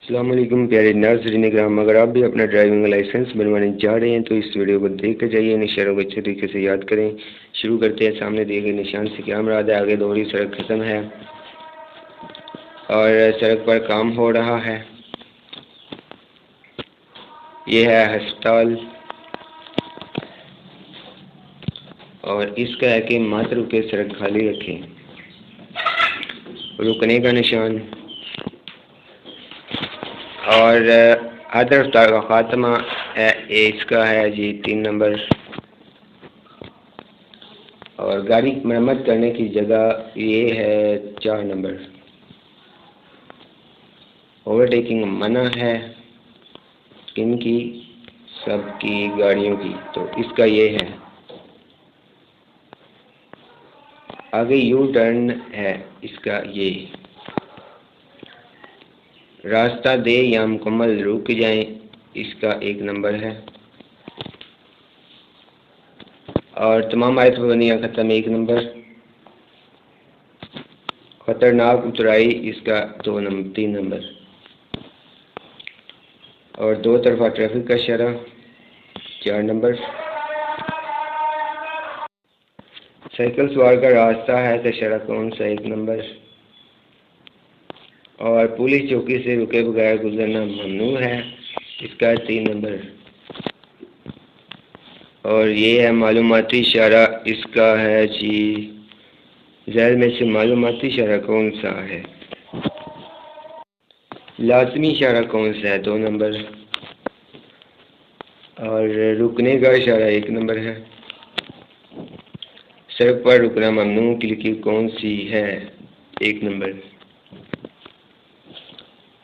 السلام علیکم پیارے ناظرین کرام، اگر آپ بھی اپنا ڈرائیونگ لائسنس بنوانے چاہ رہے ہیں تو اس ویڈیو کو دیکھ کر جائیے، ان اشاروں کو اچھے طریقے سے یاد کریں۔ شروع کرتے ہیں سامنے دیے گئے نشان سے۔ کیا مراد ہے؟ آگے دوہری سڑک ختم ہے اور سڑک پر کام ہو رہا ہے۔ یہ ہے ہسپتال اور اس کا ہے کہ مت رکے، سڑک خالی رکھیں۔ رکنے کا نشان اور حد رفتار کا خاتمہ ہے، اس کا ہے جی 3 نمبر۔ اور گاڑی مرمت کرنے کی جگہ یہ ہے 4 نمبر۔ اوور ٹیکنگ منع ہے، کن کی؟ سب کی گاڑیوں کی، تو اس کا یہ ہے۔ آگے یو ٹرن ہے، اس کا یہ۔ راستہ دے یا مکمل رک جائیں، اس کا 1 نمبر ہے۔ اور تمام آیت پابندیاں ختم، 1 نمبر۔ خطرناک اترائی، اس کا 3 نمبر۔ اور 2 طرفہ ٹریفک کا اشارہ، 4 نمبر۔ سائیکل سوار کا راستہ ہے تو اشارہ کون سا؟ 1 نمبر۔ اور پولیس چوکی سے رکے بغیر گزرنا ممنوع ہے، اس کا 3 نمبر۔ اور یہ ہے معلوماتی اشارہ، اس کا ہے جی ذیل میں سے معلوماتی اشارہ کون سا ہے؟ لازمی اشارہ کون سا ہے؟ 2 نمبر۔ اور رکنے کا اشارہ 1 نمبر ہے۔ سڑک پر رکنا ممنوع کی لکیر کون سی ہے؟ 1 نمبر۔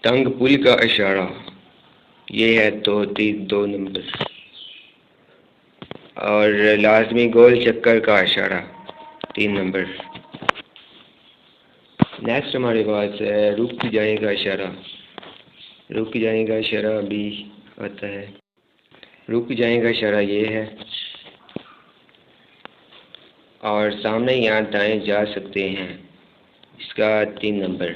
تنگ پل کا اشارہ یہ ہے تو 2 نمبر۔ اور لازمی گول چکر کا اشارہ 3 نمبر۔ نیکسٹ ہمارے پاس ہے رک جانے کا اشارہ۔ رک جانے کا اشارہ بھی آتا ہے، رک جانے کا اشارہ یہ ہے۔ اور سامنے یہاں دائیں جا سکتے ہیں، اس کا 3 نمبر۔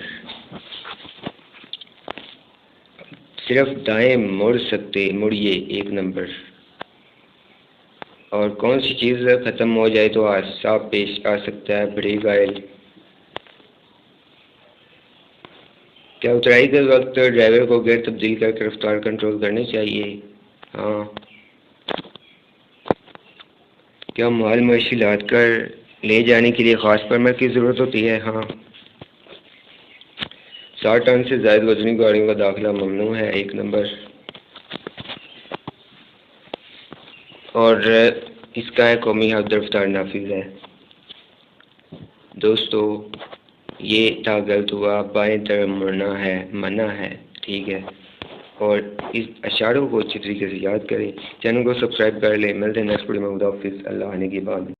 صرف دائیں مڑ سکتے، مڑیے، 1 نمبر۔ اور کون سی چیز ختم ہو جائے تو حادثہ پیش آ سکتا ہے؟ Break oil. کیا اترائی کے وقت ڈرائیور کو گیئر تبدیل کر کے رفتار کنٹرول کرنی چاہیے؟ ہاں۔ کیا مال مویشی لاد کر لے جانے کے لیے خاص پرمٹ کی ضرورت ہوتی ہے؟ ہاں۔ 60 ٹن سے زائد وزنی گاڑیوں کا داخلہ ممنوع ہے، 1 نمبر۔ اور اس کا ہے قومی حد رفتار نافذ ہے۔ دوستو یہ تھا غلط ہوا، بائیں طرف مڑنا ہے، منع ہے، ٹھیک ہے۔ اور اس اشاروں کو اچھی طریقے سے یاد کریں، چینل کو سبسکرائب کر لیں۔ ملتے ہیں نیکسٹ ویڈیو میں، خدا حافظ، اللہ آنے کے بعد۔